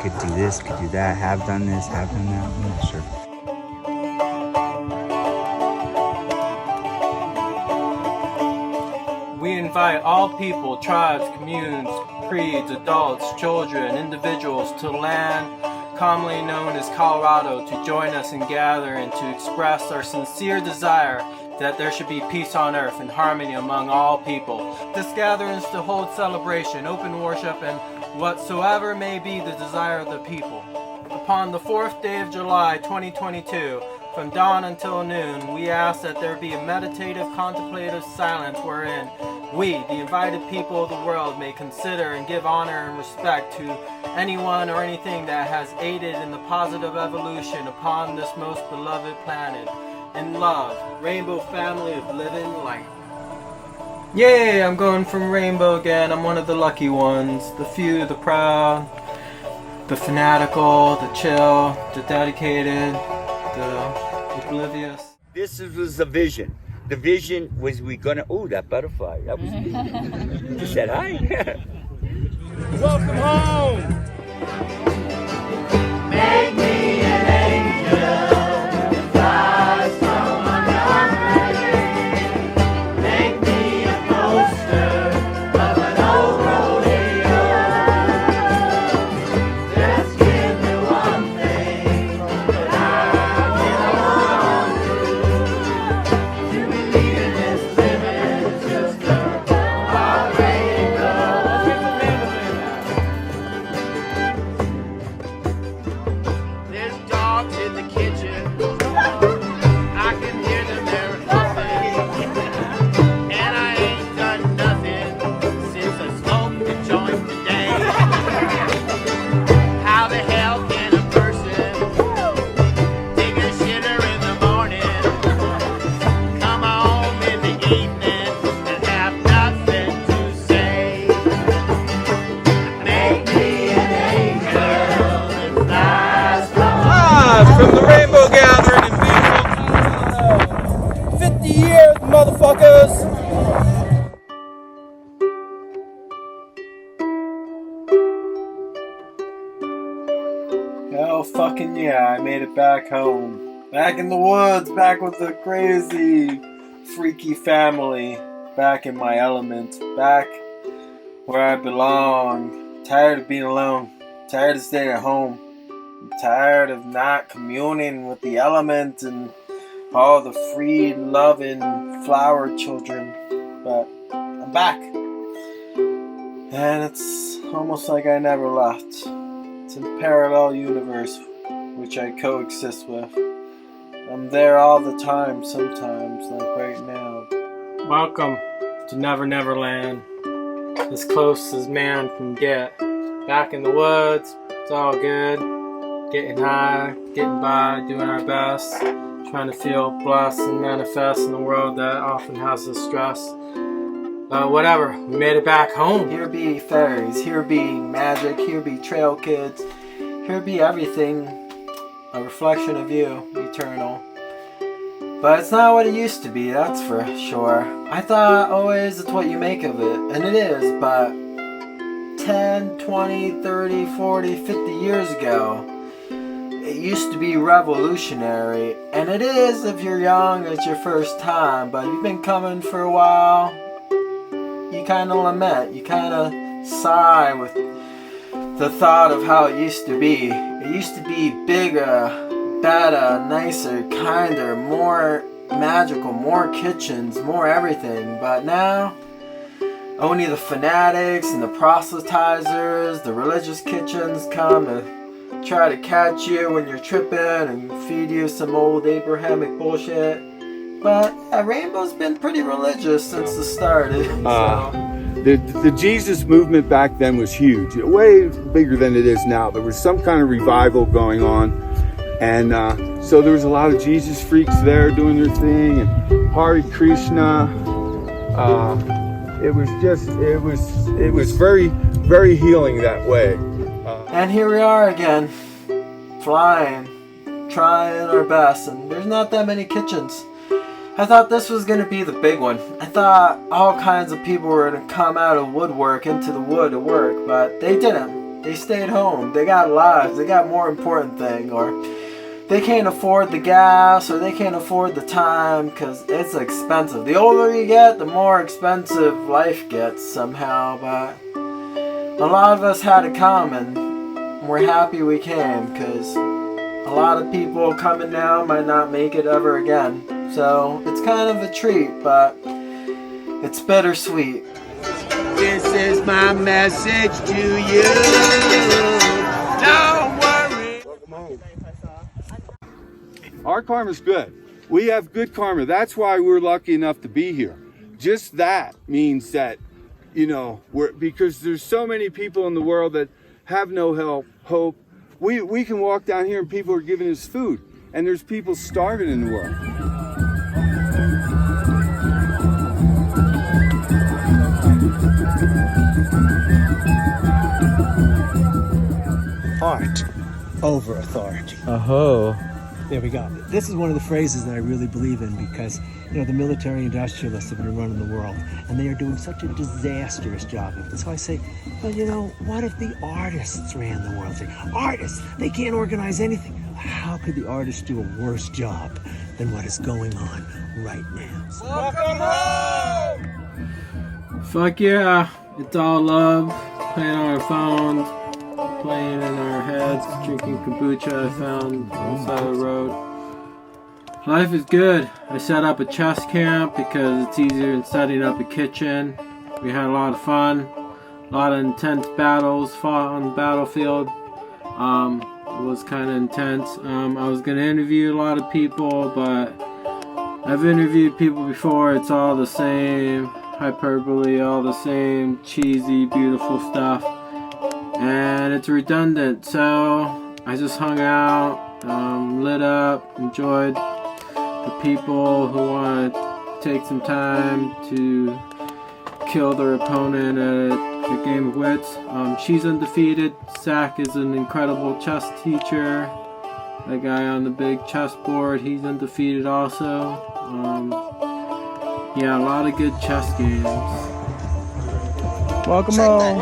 could do this, could do that, have done this, have done that. Yeah, sure. We invite all people, tribes, communes, creeds, adults, children, individuals to the land commonly known as Colorado to join us and gather and to express our sincere desire that there should be peace on earth and harmony among all people. This gathering is to hold celebration, open worship, and whatsoever may be the desire of the people. Upon the 4th day of July 2022, from dawn until noon, we ask that there be a meditative, contemplative silence wherein we, the invited people of the world, may consider and give honor and respect to anyone or anything that has aided in the positive evolution upon this most beloved planet. In love, Rainbow family of living light. Yay, I'm going from Rainbow again. I'm one of the lucky ones. The few, the proud, the fanatical, the chill, the dedicated, the oblivious. This was the vision. The vision was we gonna, oh, that butterfly, that was me. Just said hi. Welcome home. Make me an angel that flies from under. Make me a poster of an old rodeo. Just give me one thing that I can hold on to be leaving this living just a heartbreak There's dogs in the kitchen. I can hear them there huffing. And I ain't done nothing since I smoked the joint today. How the hell can a person take a shitter in the morning, come home in the evening, and have nothing to say? Make me an angel that flies from Live from the Rainbow Gathering in beautiful Colorado. 50 years, motherfuckers. Hell fucking yeah, I made it back home. Back in the woods, back with the crazy, freaky family. Back in my element. Back where I belong. Tired of being alone. Tired of staying at home. I'm tired of not communing with the element and all the free, loving flower children. But I'm back. And it's almost like I never left. It's a parallel universe which I coexist with. I'm there all the time sometimes, like right now. Welcome to Never Never Land. As close as man can get. Back in the woods, it's all good. Getting high, getting by, doing our best. Trying to feel blessed and manifest in a world that often has us stressed. Whatever, we made it back home. Here be fairies, here be magic, here be trail kids, here be everything, a reflection of you, eternal. But it's not what it used to be, that's for sure. I thought always it's what you make of it, and it is, but 10, 20, 30, 40, 50 years ago, it used to be revolutionary, and it is if you're young, it's your first time, but you've been coming for a while. You kind of lament, you kind of sigh with the thought of how it used to be. It used to be bigger, better, nicer, kinder, more magical, more kitchens, more everything. But now, only the fanatics and the proselytizers, the religious kitchens come to try to catch you when you're tripping and feed you some old Abrahamic bullshit. But Rainbow's been pretty religious since the start. The Jesus movement back then was huge, way bigger than it is now. There was some kind of revival going on, and so there was a lot of Jesus freaks there doing their thing, and Hare Krishna. It was very, very healing that way. And here we are again, flying, trying our best, and there's not that many kitchens. I thought this was going to be the big one. I thought all kinds of people were going to come out of woodwork into the wood to work, but they didn't. They stayed home. They got lives. They got more important things. Or they can't afford the gas, or they can't afford the time because it's expensive. The older you get, the more expensive life gets somehow. But a lot of us had it common. We're happy we came because a lot of people coming now might not make it ever again. So it's kind of a treat, but it's bittersweet. This is my message to you. Don't worry. Our karma's good. We have good karma. That's why we're lucky enough to be here. Just that means that, you know, because there's so many people in the world that have no hope. We can walk down here and people are giving us food, and there's people starving in the world. Art over authority. Oh. There we go. This is one of the phrases that I really believe in because, you know, the military industrialists have been running the world and they are doing such a disastrous job of it. So I say, well, you know, what if the artists ran the world? Say, artists, they can't organize anything. How could the artists do a worse job than what is going on right now? Welcome home! Fuck yeah. It's all love. Playing on our phones. Playing in our heads, drinking kombucha I found on the side of the road. Life is good. I set up a chess camp because it's easier than setting up a kitchen. We had a lot of fun. A lot of intense battles fought on the battlefield. It was kind of intense. I was going to interview a lot of people, but I've interviewed people before. It's all the same hyperbole, all the same cheesy, beautiful stuff. And it's redundant, so I just hung out, lit up, enjoyed the people who want to take some time to kill their opponent at a game of wits. She's undefeated. Zach is an incredible chess teacher. That guy on the big chessboard, he's undefeated also. Yeah, a lot of good chess games. Welcome home.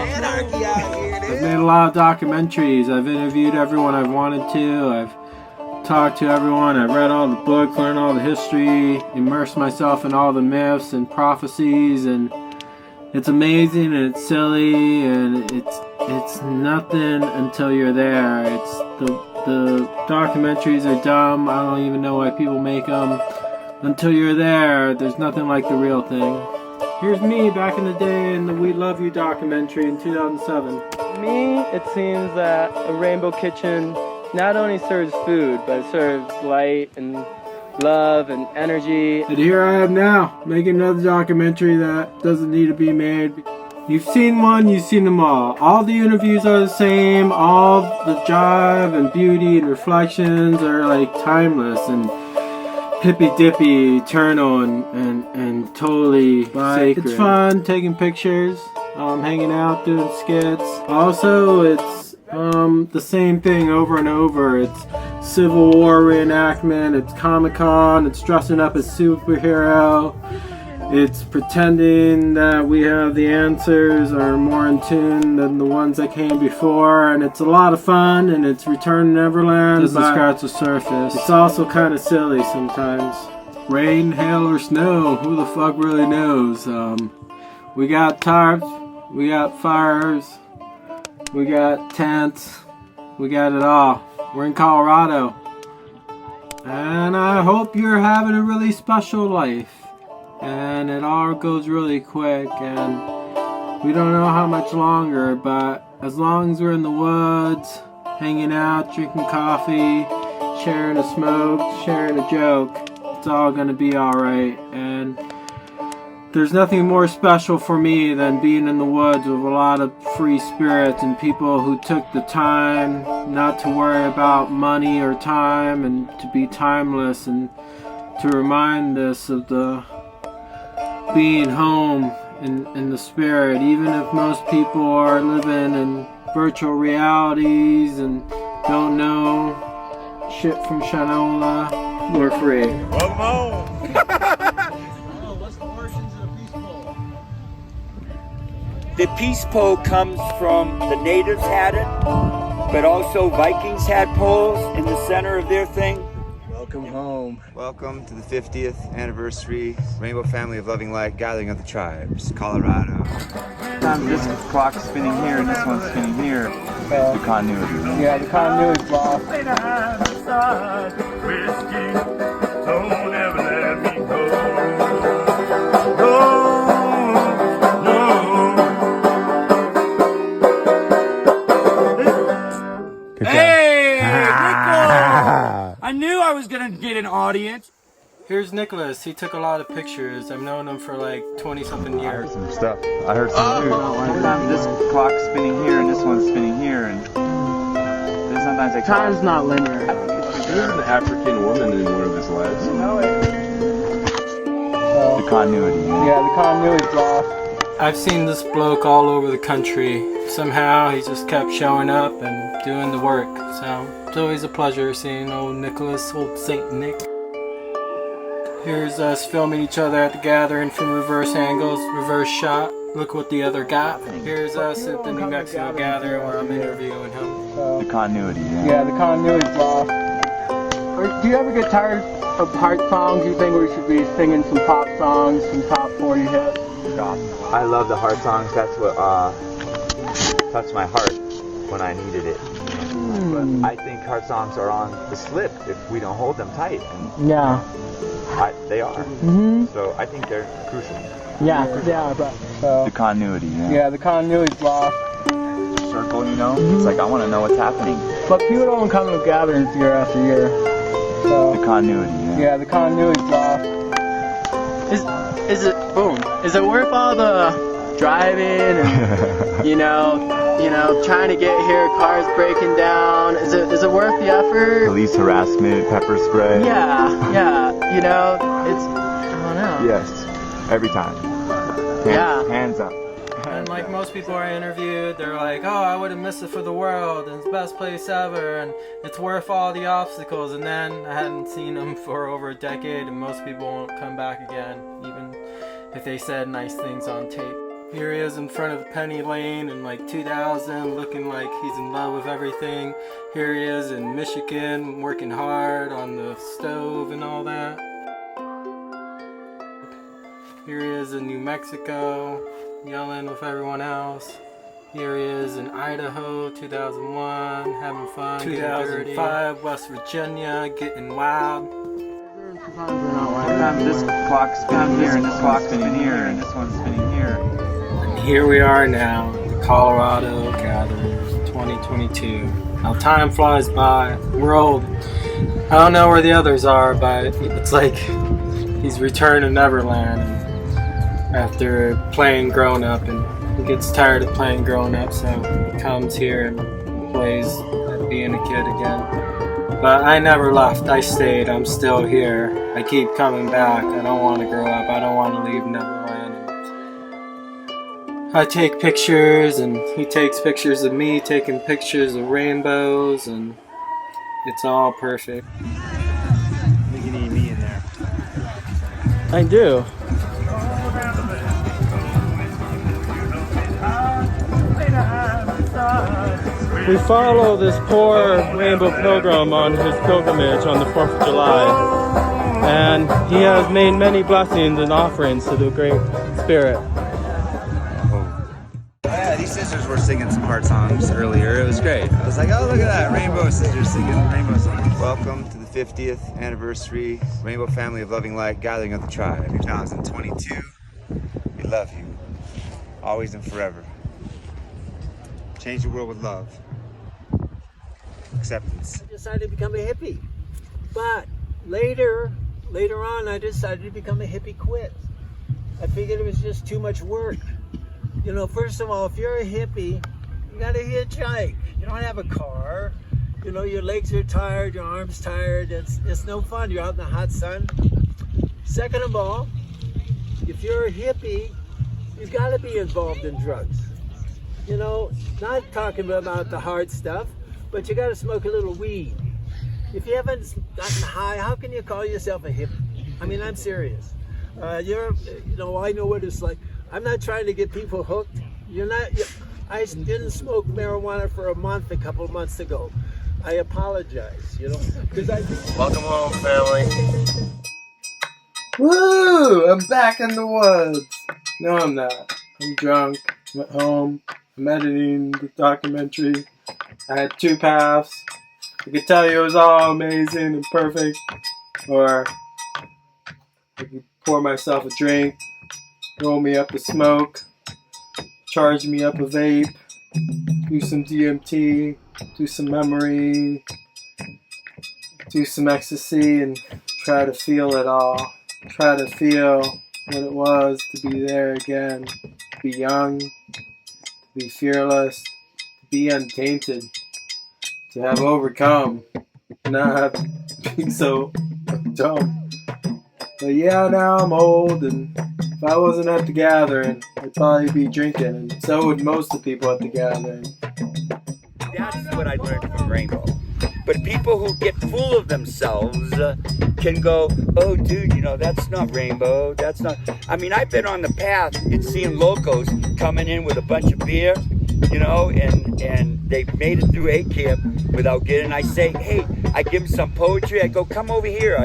I've made a lot of documentaries. I've interviewed everyone I've wanted to. I've talked to everyone. I've read all the books, learned all the history, immersed myself in all the myths and prophecies, and it's amazing and it's silly and it's nothing until you're there. It's the documentaries are dumb. I don't even know why people make them. Until you're there, there's nothing like the real thing. Here's me back in the day in the We Love You documentary in 2007. Me, it seems that a rainbow kitchen not only serves food, but it serves light and love and energy. And here I am now, making another documentary that doesn't need to be made. You've seen one, you've seen them all. All the interviews are the same, all the jive and beauty and reflections are like timeless and hippy-dippy, eternal, and totally sacred. It's fun taking pictures, hanging out, doing skits. Also, it's the same thing over and over. It's Civil War reenactment, it's Comic-Con, it's dressing up as superhero, it's pretending that we have the answers or are more in tune than the ones that came before, and it's a lot of fun, and it's Return to Neverland. Doesn't scratch the surface. It's also kind of silly sometimes. Rain, hail, or snow, who the fuck really knows? We got tarps, we got fires, we got tents, we got it all. We're in Colorado. And I hope you're having a really special life. And it all goes really quick, and we don't know how much longer, but as long as we're in the woods, hanging out, drinking coffee, sharing a smoke, sharing a joke, it's all gonna be alright. And there's nothing more special for me than being in the woods with a lot of free spirits and people who took the time not to worry about money or time and to be timeless and to remind us of the being home in the spirit. Even if most people are living in virtual realities and don't know shit from Shanola, we're free. Welcome home! What's the origins of the Peace Bowl? The peace pole comes from the natives had it, but also Vikings had poles in the center of their thing. Welcome home. Welcome to the 50th anniversary Rainbow Family of Loving Light Gathering of the Tribes, Colorado. This clock's spinning here and this one's spinning here. The continuity. Yeah, the continuity's lost. Don't ever let me go. Hey, Nicholas! I knew I was gonna get an audience. Here's Nicholas. He took a lot of pictures. I've known him for like 20-something years. Some stuff. I heard some news. This clock's spinning here and this one's spinning here, and then sometimes they Time's not linear. There's an African woman in one of his lives. the continuity. Yeah, the continuity's lost. I've seen this bloke all over the country. Somehow he just kept showing up and doing the work. So it's always a pleasure seeing old Nicholas, old Saint Nick. Here's us filming each other at the gathering from reverse angles, reverse shot. Look what the other got. Here's us at the New Mexico gathering where I'm interviewing him. So, The continuity. yeah, the continuity's lost. Do you ever get tired of heart songs? You think we should be singing some pop songs, some top 40 hits? I love the heart songs. That's what touched my heart when I needed it. But I think heart songs are on the slip if we don't hold them tight. And Yeah. they are. Mm-hmm. So I think they're crucial. Yeah, but so. The continuity. Yeah, the continuity's lost. Circle, you know. It's like I want to know what's happening. But people don't come to gatherings year after year. So. The continuity. Yeah, the continuity's lost. Is it worth all the driving and you know trying to get here, cars breaking down? Is it worth the effort? Police harassment, pepper spray. Yeah, it's I don't know. Yes, every time. Hands up. And like most people I interviewed, they're like, oh, I wouldn't miss it for the world, and it's the best place ever, and it's worth all the obstacles. And then I hadn't seen them for over a decade, and most people won't come back again, even if they said nice things on tape. Here he is in front of Penny Lane in like 2000, looking like he's in love with everything. Here he is in Michigan, working hard on the stove and all that. Here he is in New Mexico, yelling with everyone else. Here he is in Idaho, 2001, having fun. 2005, West Virginia, getting wild. This clock's spinning here, and this clock's spinning here, and this one's spinning here. And here we are now, the Colorado Gathering, 2022. Now time flies by. We're old. I don't know where the others are, but it's like he's returned to Neverland after playing grown up, and he gets tired of playing grown up, so he comes here and plays at being a kid again. But I never left. I stayed. I'm still here. I keep coming back. I don't want to grow up. I don't want to leave Neverland. I take pictures, and he takes pictures of me taking pictures of rainbows, and it's all perfect. You can eat me in there. I do. We follow this poor rainbow pilgrim on his pilgrimage on the 4th of July. And he has made many blessings and offerings to the Great Spirit. Yeah, these sisters were singing some heart songs earlier. It was great. I was like, oh, look at that. Rainbow sisters singing rainbow songs. Welcome to the 50th anniversary Rainbow Family of Loving Light Gathering of the Tribe. 2022. We love you. Always and forever. Change the world with love. Acceptance. I decided to become a hippie. But later on, I decided to become a hippie quit. I figured it was just too much work. You know, first of all, if you're a hippie, you gotta hitchhike. You don't have a car. You know, your legs are tired, your arms tired. It's no fun. You're out in the hot sun. Second of all, if you're a hippie, you've got to be involved in drugs. You know, not talking about the hard stuff, but you got to smoke a little weed. If you haven't gotten high, how can you call yourself a hippie? I mean, I'm serious. I know what it's like. I'm not trying to get people hooked. I didn't smoke marijuana for a month a couple of months ago. I apologize, because Welcome home, family. Woo! I'm back in the woods. No, I'm not. I'm drunk. I'm at home. I'm editing the documentary. I had two paths. I could tell you it was all amazing and perfect, or I could pour myself a drink, roll me up a smoke, charge me up a vape, do some DMT, do some memory, do some ecstasy, and try to feel it all. Try to feel what it was to be there again, to be young, to be fearless, to be untainted, to have overcome, not have been so dumb. But yeah, now I'm old, and if I wasn't at the gathering, I'd probably be drinking, and so would most of the people at the gathering. That's what I learned from Rainbow. But people who get full of themselves can go, oh, dude, that's not Rainbow. That's not. I mean, I've been on the path and seeing locals coming in with a bunch of beer, and they've made it through 8 camp without getting. I say, hey, I give them some poetry. I go, come over here.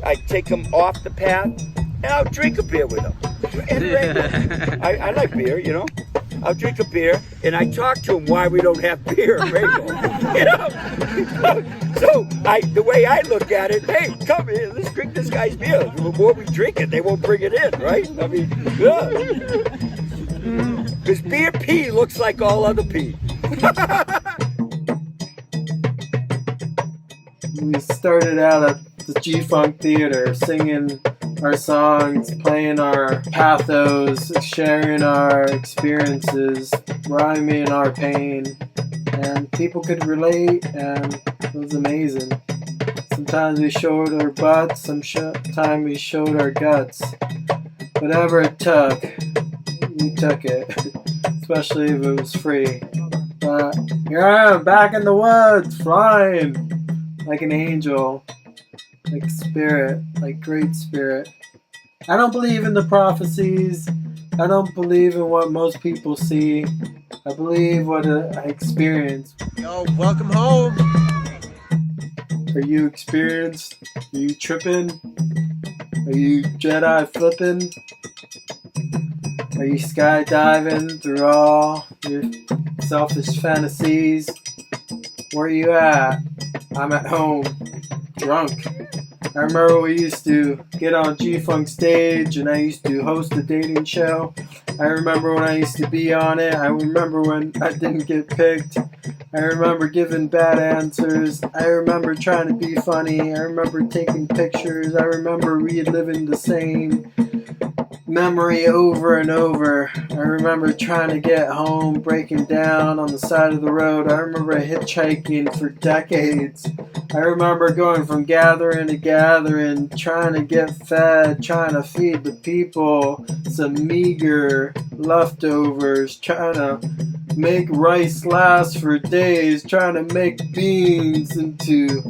I take them off the path, and I'll drink a beer with them. And Rainbow, I like beer, I'll drink a beer, and I talk to them why we don't have beer at Rainbow. So the way I look at it, hey, come here, let's drink this guy's beer. The more we drink it, they won't bring it in, right? I mean, because beer pee looks like all other pee. We started out at the G-Funk Theater singing our songs, playing our pathos, sharing our experiences, rhyming our pain, and people could relate, and it was amazing. Sometimes we showed our butts, sometimes we showed our guts. Whatever it took, we took it, especially if it was free. But here I am, back in the woods, flying like an angel. Like spirit, like great spirit. I don't believe in the prophecies. I don't believe in what most people see. I believe what I experience. Yo, welcome home. Are you experienced? Are you tripping? Are you Jedi flipping? Are you skydiving through all your selfish fantasies? Where are you at? I'm at home, drunk. I remember we used to get on G-Funk stage and I used to host a dating show. I remember when I used to be on it. I remember when I didn't get picked. I remember giving bad answers. I remember trying to be funny. I remember taking pictures. I remember reliving the same memory over and over. I remember trying to get home, breaking down on the side of the road. I remember hitchhiking for decades. I remember going from gathering to gathering, trying to get fed, trying to feed the people some meager leftovers, trying to make rice last for days, trying to make beans into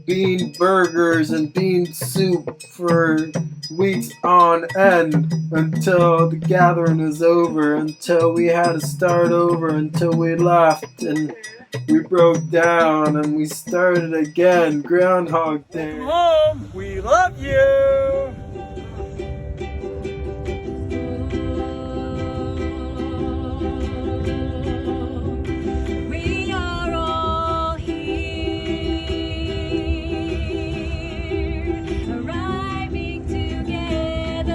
bean burgers and bean soup for weeks on end until the gathering was over, until we had to start over, until we left and we broke down and we started again. Groundhog Day. Come home, we love you. We are all here, arriving together.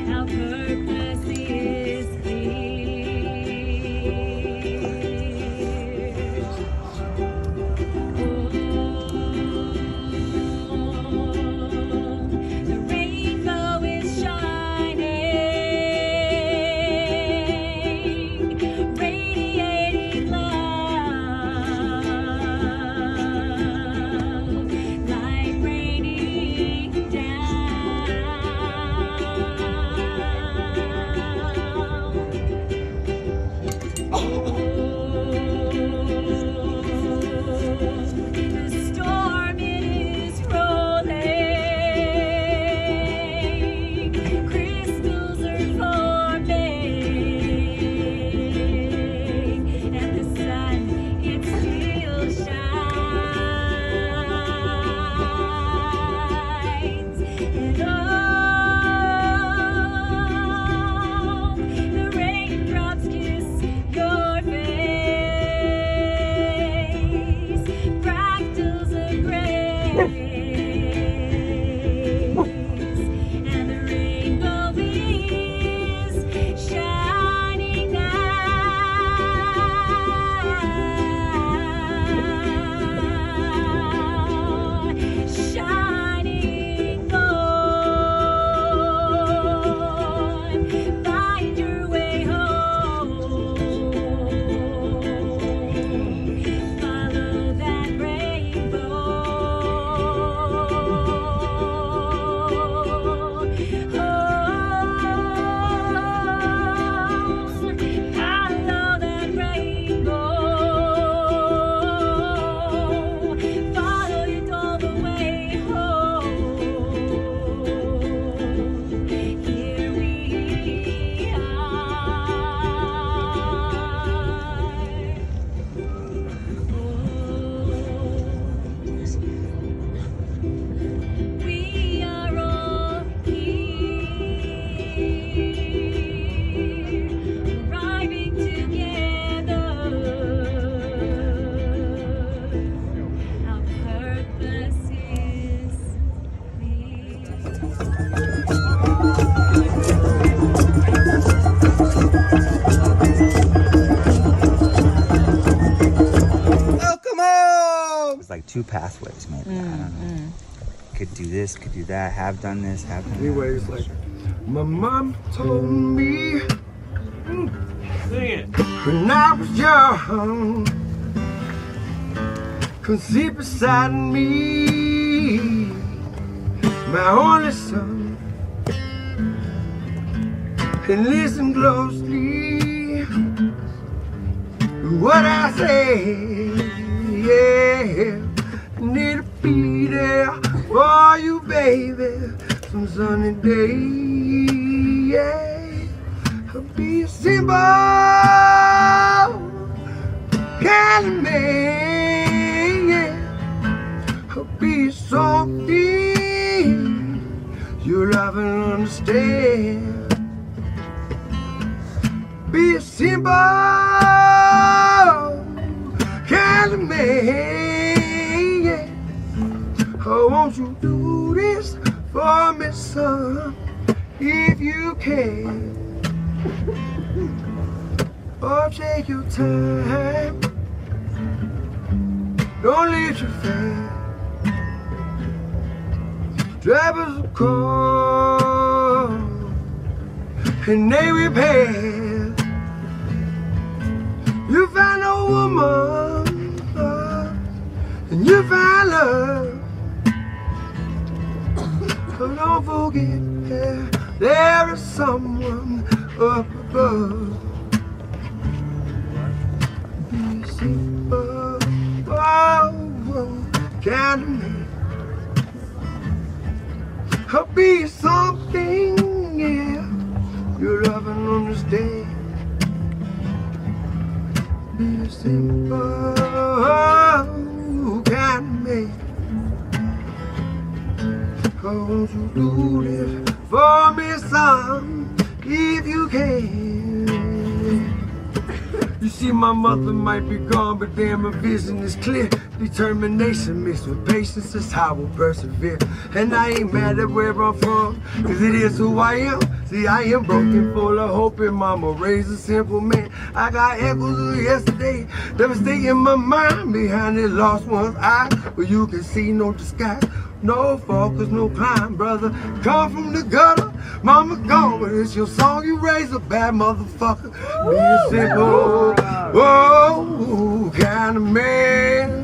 Our purpose is clear. two pathways, maybe. I don't know. Could do this, could do that, have done this, have done that. Anyways, like, my mom told me when I was young, come sit beside me, my only son, and listen closely to what I say. Yeah, need to be there for you, baby, some sunny day. Yeah, I'll be a simple kind of man. Yeah, I'll be something you love and understand. Be a simple kind of man. Yeah. Oh, won't you do this for me, son, if you can? Oh, take your time, don't leave too fast. Drive us a car and they repair. You find a woman and you find love. But don't forget there is someone up above. Be simple, kind of man. I'll be something, yeah, you love and understand. Be a simple kind of man. Oh, won't you do this for me, son, if you can? You see, my mother might be gone, but damn, her vision is clear. Determination mixed with patience is how we'll persevere. And I ain't mad at where I'm from, cause it is who I am. See, I am broken, full of hope, and mama raised a simple man. I got echoes of yesterday that stay in my mind, behind the lost one's eye, where you can see no disguise. No focus, no climb, brother. Come from the gutter, mama gone, but it's your song. You raise a bad motherfucker. Be a simple, kind of man.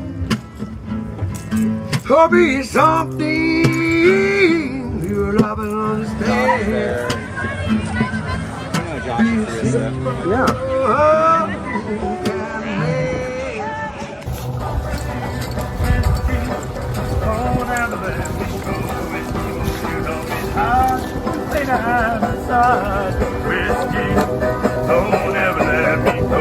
Or be something you love and understand. Be a simple, kind of man. Don't ever let me go.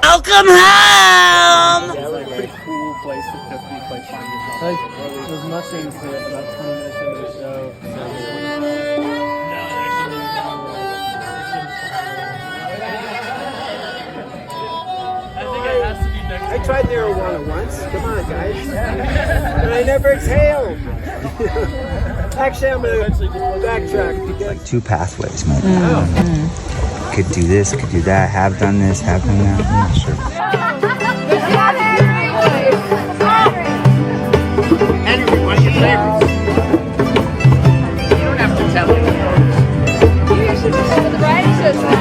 Welcome home! Yeah, like a pretty cool place to just be like find yourself. Like there's nothing to it about 20 minutes into the show. I tried marijuana once. Come on, guys. And I never exhaled. Actually, I'm going to backtrack. Like two pathways, maybe. Could do this, could do that, have done this, have done that. I'm not sure. Henry, what's your favorites? You don't have to tell me. You should just do the variety shows now.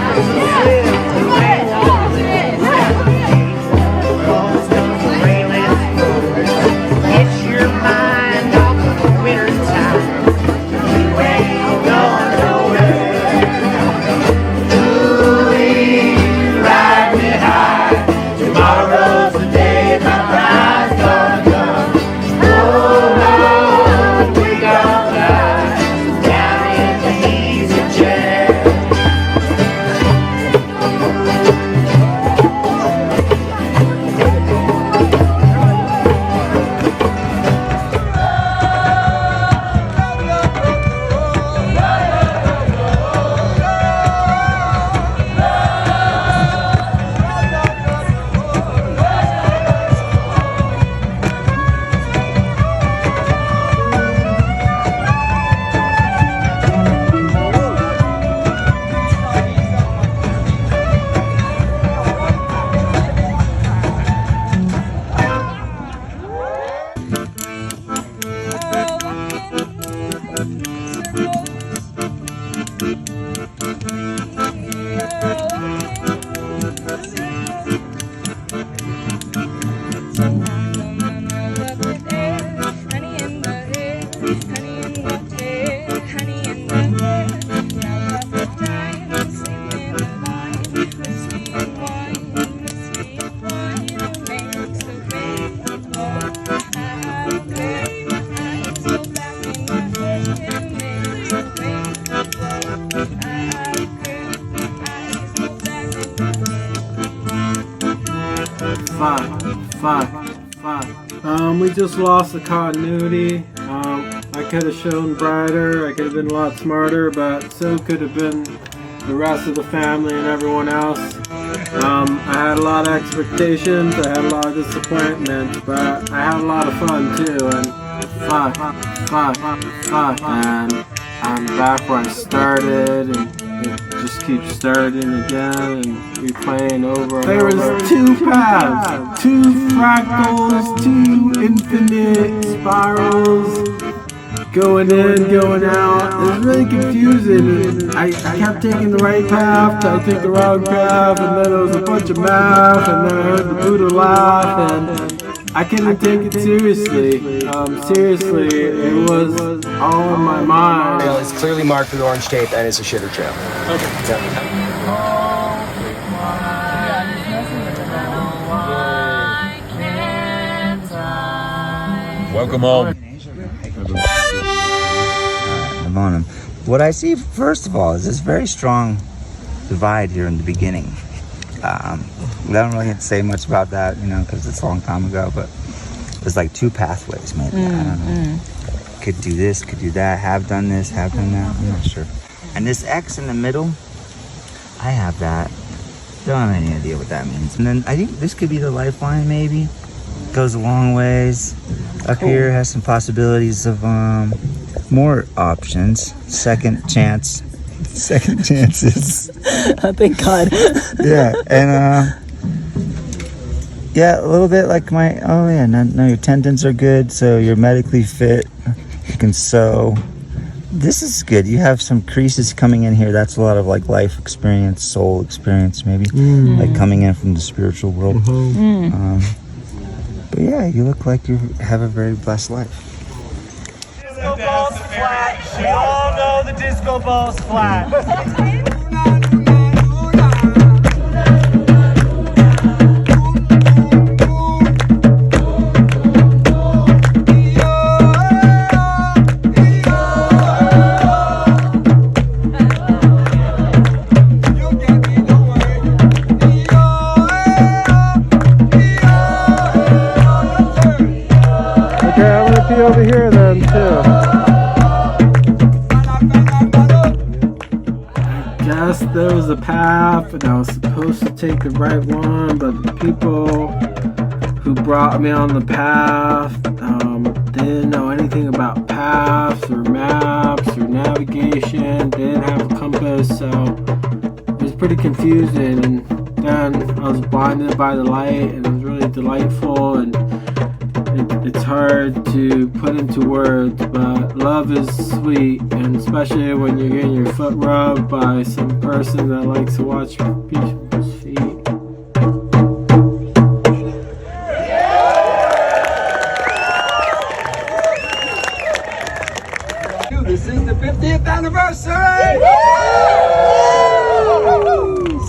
Get your mind off the winter time. You ain't going nowhere. Ride me high to my We just lost the continuity. I could have shown brighter, I could have been a lot smarter, but so could have been the rest of the family and everyone else. I had a lot of expectations, I had a lot of disappointment, but I had a lot of fun too, and and I'm back where I started, and it just keeps starting again and replaying over and over. There was 2 paths, 2 fractals, 2 infinite spirals, going in, going out. It was really confusing. I kept taking the right path, I took the wrong path, and then there was a bunch of math, and then I heard the Buddha laugh, and I couldn't take it seriously. Seriously, it was all in my mind. It's clearly marked with orange tape, and it's a shitter trail. Welcome home. I'm on him. What I see, first of all, is this very strong divide here in the beginning. I don't really have to say much about that, because it's a long time ago, but there's like 2 pathways, maybe. I don't know. Could do this, could do that, have done this, have done that, I'm not sure. And this X in the middle, I have that. Don't have any idea what that means. And then I think this could be the lifeline, maybe. Goes a long ways. Up here has some possibilities of more options. Second chances. Thank God. Yeah, and yeah, a little bit like now your tendons are good, so you're medically fit. You can sew. This is good. You have some creases coming in here. That's a lot of like life experience, soul experience, maybe, like coming in from the spiritual world. But yeah, you look like you have a very blessed life. Disco ball's flat. We all know the disco ball's flat. Pee over here then too. I guess there was a path and I was supposed to take the right one, but the people who brought me on the path didn't know anything about paths or maps or navigation, didn't have a compass, so it was pretty confusing. And then I was blinded by the light, and it was really delightful, and it's hard to put into words, but love is sweet, and especially when you're getting your foot rubbed by some person that likes to watch people's feet. This is the 50th anniversary!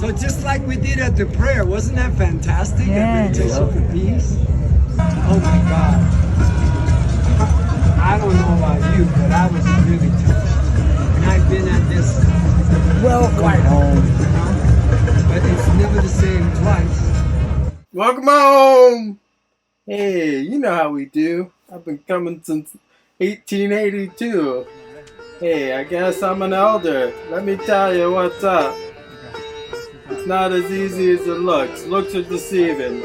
So just like we did at the prayer, wasn't that fantastic? That meditation for peace? Oh my God. I don't know about you, but I was really touched. And I've been at this quite home. But it's never the same twice. Welcome home! Hey, you know how we do. I've been coming since 1882. Hey, I guess I'm an elder. Let me tell you what's up. It's not as easy as it looks. Looks are deceiving.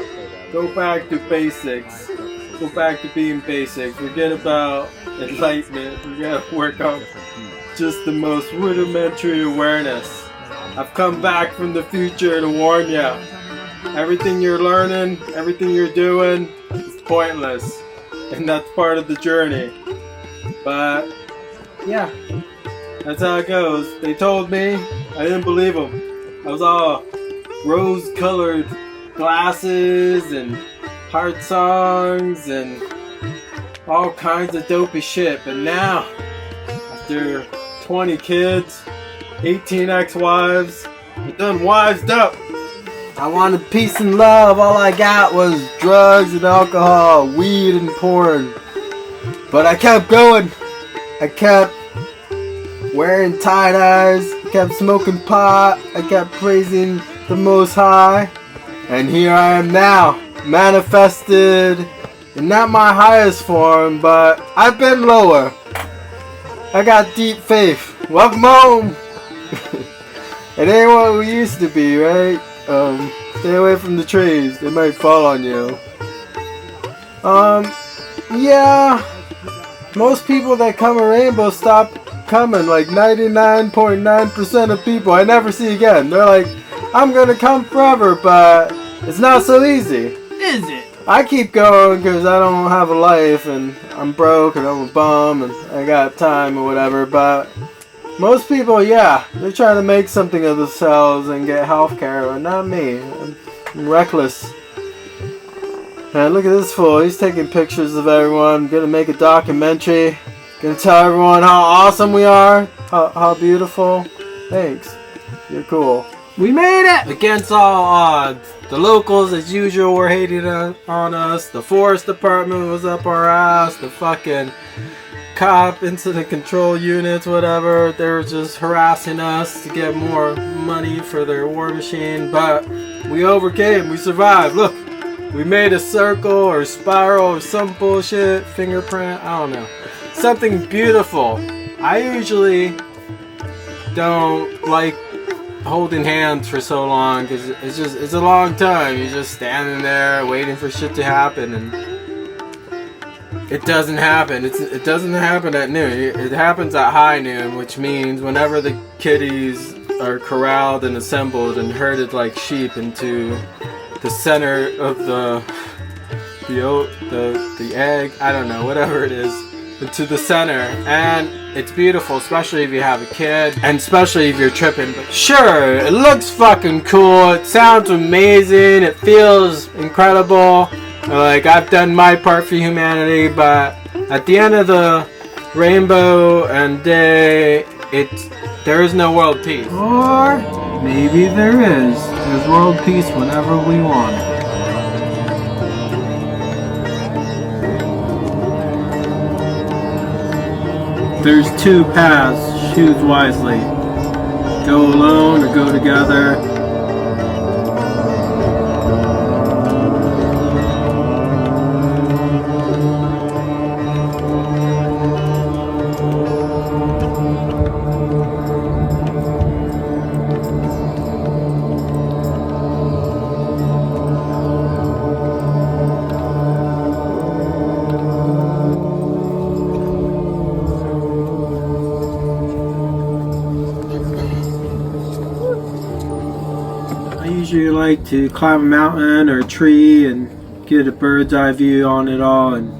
Go back to basics. Go back to being basic. Forget about enlightenment. We gotta work on just the most rudimentary awareness. I've come back from the future to warn you. Everything you're learning, everything you're doing is pointless. And that's part of the journey. But, yeah. That's how it goes. They told me. I didn't believe them. I was all rose-colored glasses and heart songs and all kinds of dopey shit. But now, after 20 kids, 18 ex-wives, I done wised up. I wanted peace and love. All I got was drugs and alcohol, weed and porn. But I kept going. I kept wearing tie-dyes, kept smoking pot, I kept praising the Most High, and here I am now. manifested in not my highest form, but I've been lower. I got deep faith. Welcome home. It ain't what we used to be, right? Stay away from the trees. They might fall on you. Yeah. Most people that come to Rainbow stop coming. Like 99.9% of people I never see again. They're like, I'm gonna come forever, but it's not so easy. Is it? I keep going because I don't have a life and I'm broke and I'm a bum and I got time or whatever, but most people, yeah, they're trying to make something of themselves and get health care, but not me. I'm reckless. Man, look at this fool. He's taking pictures of everyone. Gonna make a documentary. Gonna tell everyone how awesome we are. How beautiful. Thanks. You're cool. We made it! Against all odds. The locals, as usual, were hating on us. The forest department was up our ass. The fucking cop, incident control units, whatever. They were just harassing us to get more money for their war machine. But we overcame. We survived. Look. We made a circle or spiral or some bullshit, fingerprint, I don't know. Something beautiful. I usually don't like holding hands for so long because it's a long time. You're just standing there waiting for shit to happen and it doesn't happen. It doesn't happen at noon. It happens at high noon, which means whenever the kitties are corralled and assembled and herded like sheep into the center of the egg, I don't know, whatever it is, into the center, and it's beautiful, especially if you have a kid, and especially if you're tripping. But sure, it looks fucking cool, it sounds amazing, it feels incredible, like I've done my part for humanity, but at the end of the rainbow and day, there is no world peace. Or maybe there is. There's world peace whenever we want it. There's two paths. Choose wisely. Go alone or go together. I usually like to climb a mountain or a tree and get a bird's eye view on it all and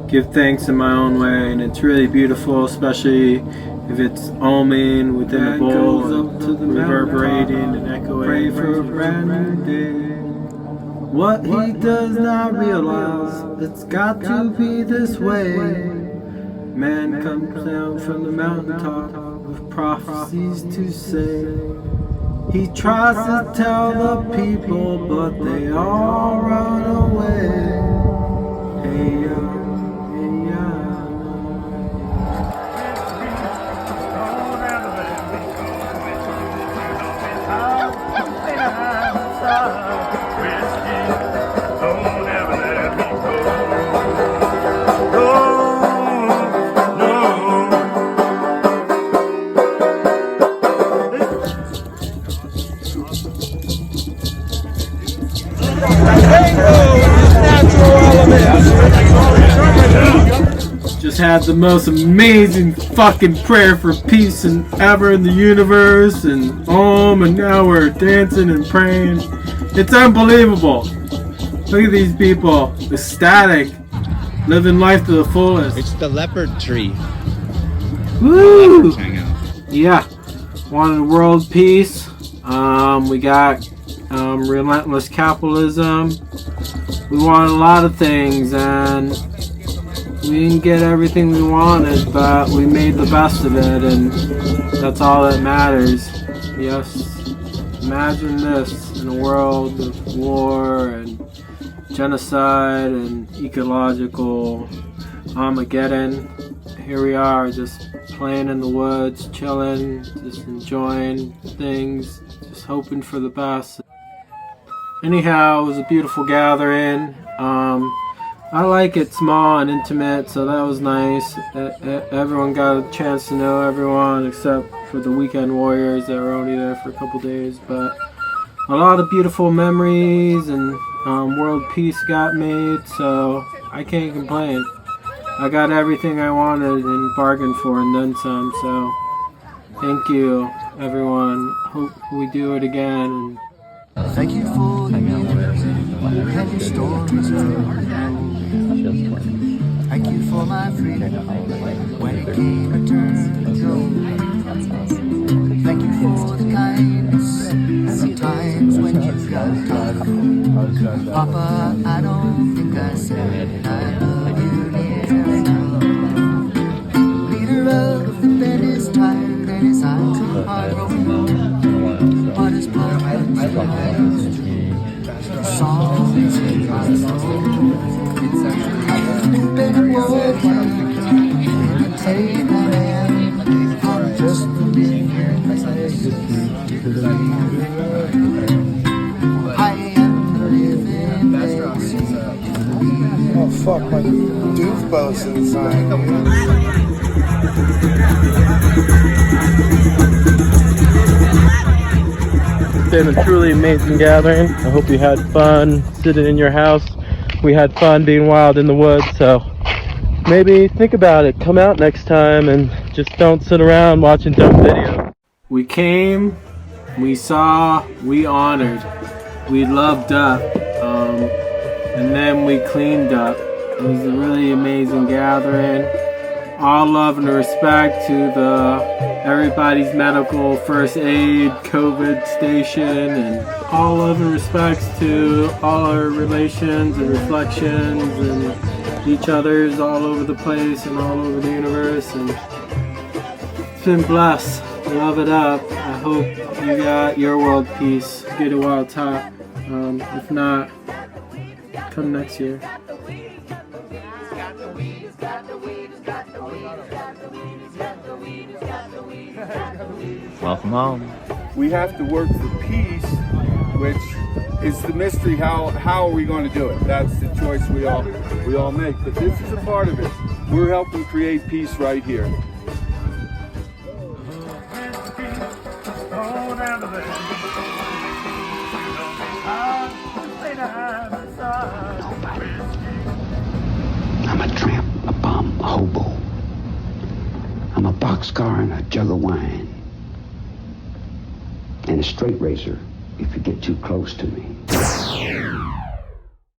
give thanks in my own way, and it's really beautiful, especially if it's oming within the bowl and reverberating and echoing. Pray for a brand new day. What he does not realize, it's got to be this way. Man comes down from the mountaintop with prophecies to say. He tries to tell the people, but they all run away. Hey, hey, Just had the most amazing fucking prayer for peace and ever in the universe, and and now we're dancing and praying. It's unbelievable. Look at these people, ecstatic, living life to the fullest. It's the leopard tree. Woo! Yeah, wanted world peace. We got relentless capitalism. We wanted a lot of things, and we didn't get everything we wanted, but we made the best of it, and that's all that matters. Yes, imagine this in a world of war and genocide and ecological Armageddon. Here we are, just playing in the woods, chilling, just enjoying things, just hoping for the best. anyhow, it was a beautiful gathering. I like it small and intimate, so that was nice. Everyone got a chance to know everyone except for the weekend warriors that were only there for a couple days. But a lot of beautiful memories and world peace got made, so I can't complain. I got everything I wanted and bargained for and then some, so thank you, everyone. Hope we do it again. Thank you for the music and your stories of thank you for my freedom when it came a turn to go. Thank you for the kindness and the times when you got tough. Papa, I don't think I said I love you near enough. Leader of the band is tired and his eyes are heartbroken, but his blood runs behind the songs he writes. Better walk and take my hand. I'm just a living place. I am the living place. Oh fuck, my doofbo's inside. It's been a truly amazing gathering. I hope you had fun sitting in your house. We had fun being wild in the woods, so maybe think about it. Come out next time and just don't sit around watching dumb videos. We came, we saw, we honored, we loved up, and then we cleaned up. It was a really amazing gathering. All love and respect to everybody's medical first aid COVID station, and all love and respects to all our relations and reflections and each other's all over the place and all over the universe. And it's been blessed. Love it up. I hope you got your world peace. Get a wild top. If not, come next year. Welcome home. We have to work for peace, which is the mystery. How are we going to do it? That's the choice we all make. But this is a part of it. We're helping create peace right here. I'm a tramp, a bum, a hobo. I'm a boxcar and a jug of wine. And a straight razor if you get too close to me.